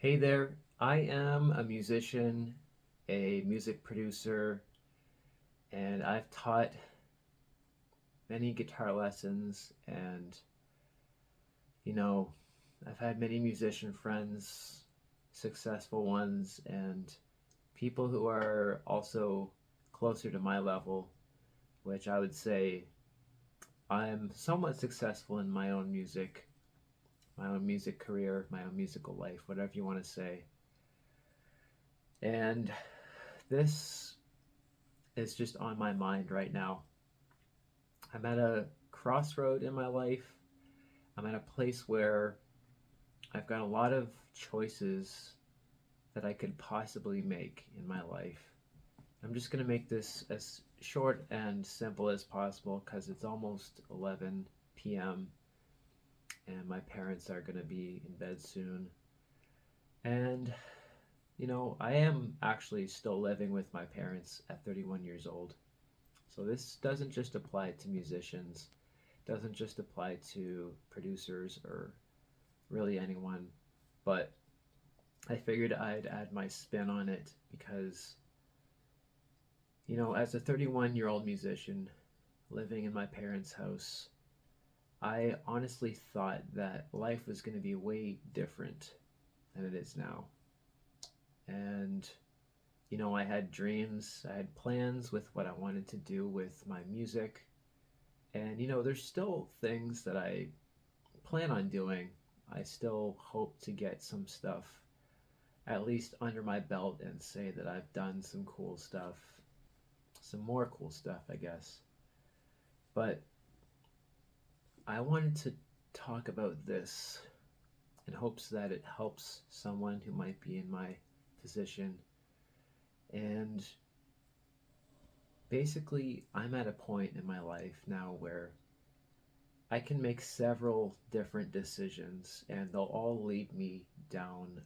Hey there, I am a musician, a music producer, and I've taught many guitar lessons. And, you know, I've had many musician friends, successful ones, and people who are also closer to my level, which I would say I'm somewhat successful in my own music career, my own musical life, whatever you want to say. And this is just on my mind right now. I'm at a crossroad in my life. I'm at a place where I've got a lot of choices that I could possibly make in my life. I'm just going to make this as short and simple as possible because it's almost 11 p.m. and my parents are going to be in bed soon. And, I am actually still living with my parents at 31 years old. So this doesn't just apply to musicians, doesn't just apply to producers or really anyone, but I figured I'd add my spin on it because, as a 31-year-old musician living in my parents' house, I honestly thought that life was going to be way different than it is now. And, I had dreams, I had plans with what I wanted to do with my music. And, there's still things that I plan on doing. I still hope to get some stuff at least under my belt and say that I've done some cool stuff, some more cool stuff, I guess. But I wanted to talk about this in hopes that it helps someone who might be in my position. And basically, I'm at a point in my life now where I can make several different decisions and they'll all lead me down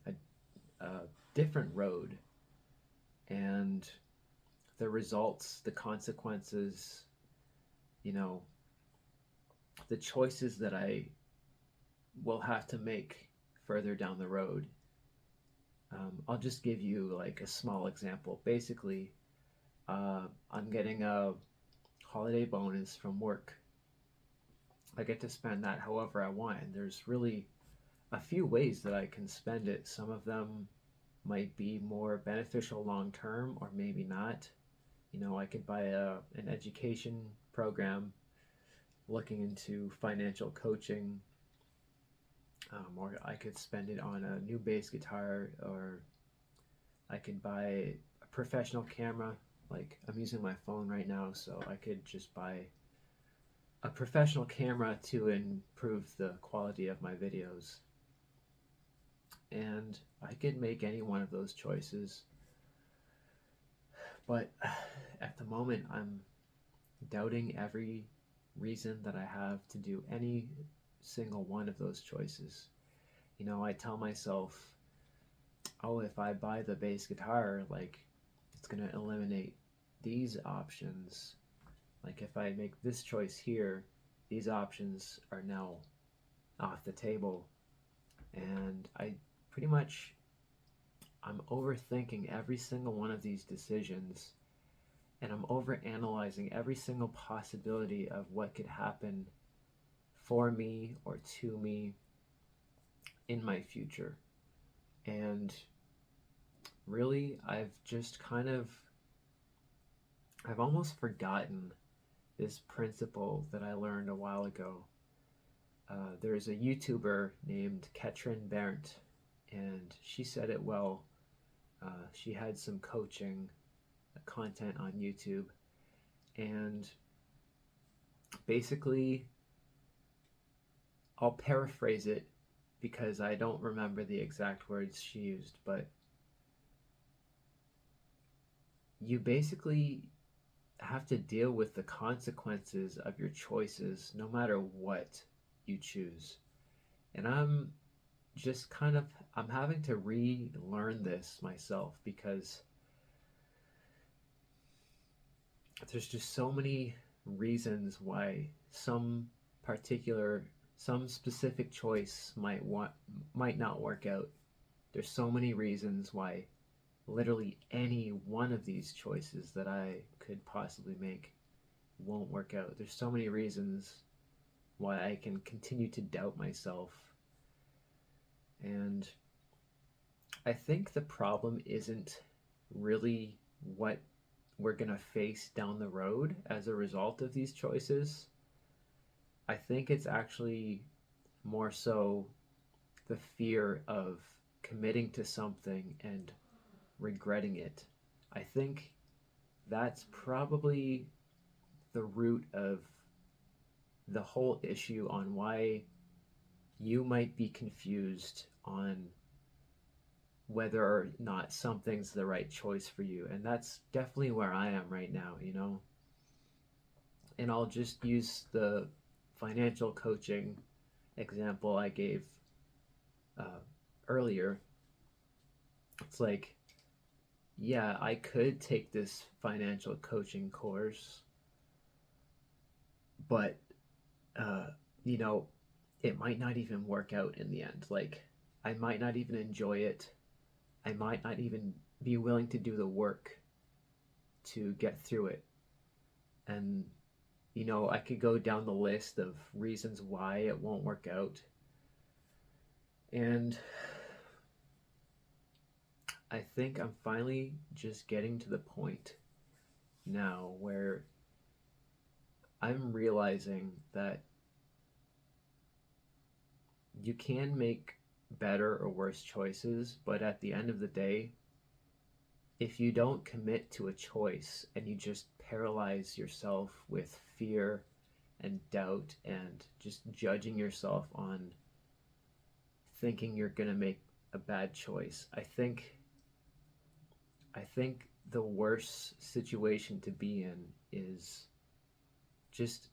a different road. And the results, the consequences, you know, the choices that I will have to make further down the road. I'll just give you like a small example. Basically, I'm getting a holiday bonus from work. I get to spend that however I want, and there's really a few ways that I can spend it. Some of them might be more beneficial long term, or maybe not. I could buy an education program looking into financial coaching, or I could spend it on a new bass guitar, or I could buy a professional camera. Like I'm using my phone right now, so I could just buy a professional camera to improve the quality of my videos. And I could make any one of those choices, but at the moment, I'm doubting every reason that I have to do any single one of those choices. I tell myself, oh, if I buy the bass guitar, like, it's going to eliminate these options. Like, if I make this choice here, these options are now off the table. And pretty much, I'm overthinking every single one of these decisions and I'm over analyzing every single possibility of what could happen for me or to me in my future. And really, I've almost forgotten this principle that I learned a while ago. There's a YouTuber named Ketrin Berndt, and she said it well. She had some coaching content on YouTube, and basically, I'll paraphrase it because I don't remember the exact words she used, but you basically have to deal with the consequences of your choices no matter what you choose. And I'm having to relearn this myself because there's just so many reasons why particular some specific choice might not work out. there's so many reasons why literally any one of these choices that I could possibly make won't work out. There's so many reasons why I can continue to doubt myself. And I think the problem isn't really what we're going to face down the road as a result of these choices. I think it's actually more so the fear of committing to something and regretting it. I think that's probably the root of the whole issue on why you might be confused on whether or not something's the right choice for you. And that's definitely where I am right now, you know? And I'll just use the financial coaching example I gave earlier. It's like, yeah, I could take this financial coaching course, but, uh, you know, it might not even work out in the end. Like, I might not even enjoy it. I might not even be willing to do the work to get through it. And, you know, I could go down the list of reasons why it won't work out. And I think I'm finally just getting to the point now where I'm realizing that you can make better or worse choices, but at the end of the day, if you don't commit to a choice and you just paralyze yourself with fear and doubt and just judging yourself on thinking you're going to make a bad choice, I think the worst situation to be in is just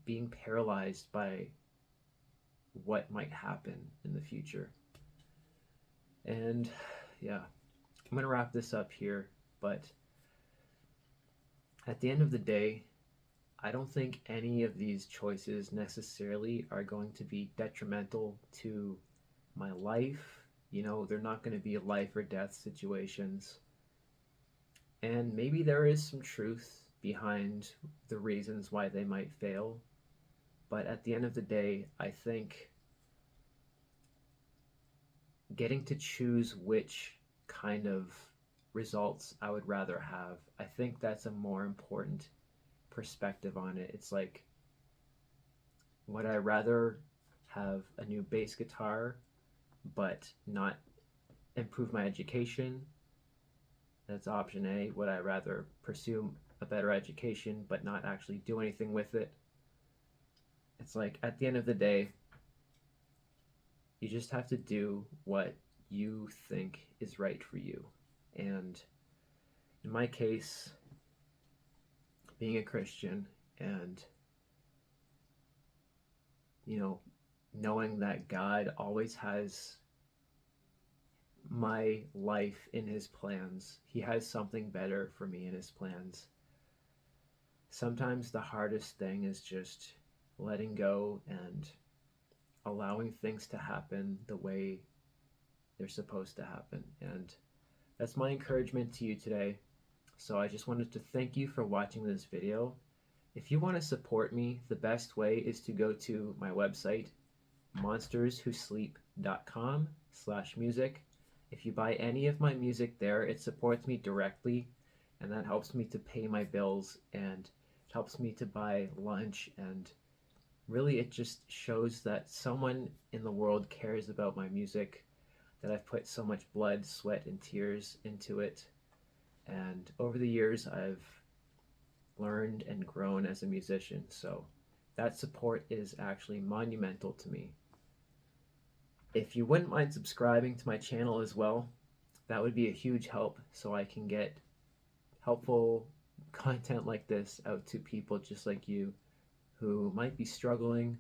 being paralyzed by what might happen in the future. And yeah, I'm going to wrap this up here, but at the end of the day, I don't think any of these choices necessarily are going to be detrimental to my life. You know, they're not going to be life or death situations. And maybe there is some truth behind the reasons why they might fail. But at the end of the day, I think getting to choose which kind of results I would rather have, I think that's a more important perspective on it. It's like, would I rather have a new bass guitar but not improve my education? That's option A. Would I rather pursue a better education but not actually do anything with it? It's like, at the end of the day, you just have to do what you think is right for you. And in my case, being a Christian and, you know, knowing that God always has my life in his plans, he has something better for me in his plans. Sometimes the hardest thing is just letting go and allowing things to happen the way they're supposed to happen. And that's my encouragement to you today. So I just wanted to thank you for watching this video. If you want to support me, the best way is to go to my website, monsterswhosleep.com/music. If you buy any of my music there, it supports me directly, and that helps me to pay my bills and helps me to buy lunch, and really it just shows that someone in the world cares about my music, that I've put so much blood, sweat, and tears into it. And over the years, I've learned and grown as a musician. So that support is actually monumental to me. If you wouldn't mind subscribing to my channel as well, that would be a huge help so I can get helpful content like this out to people just like you who might be struggling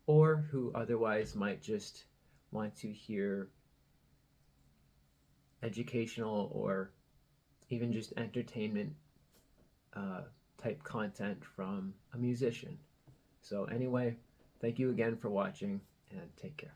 or who otherwise might just want to hear educational or even just entertainment type content from a musician. So anyway, thank you again for watching, and take care.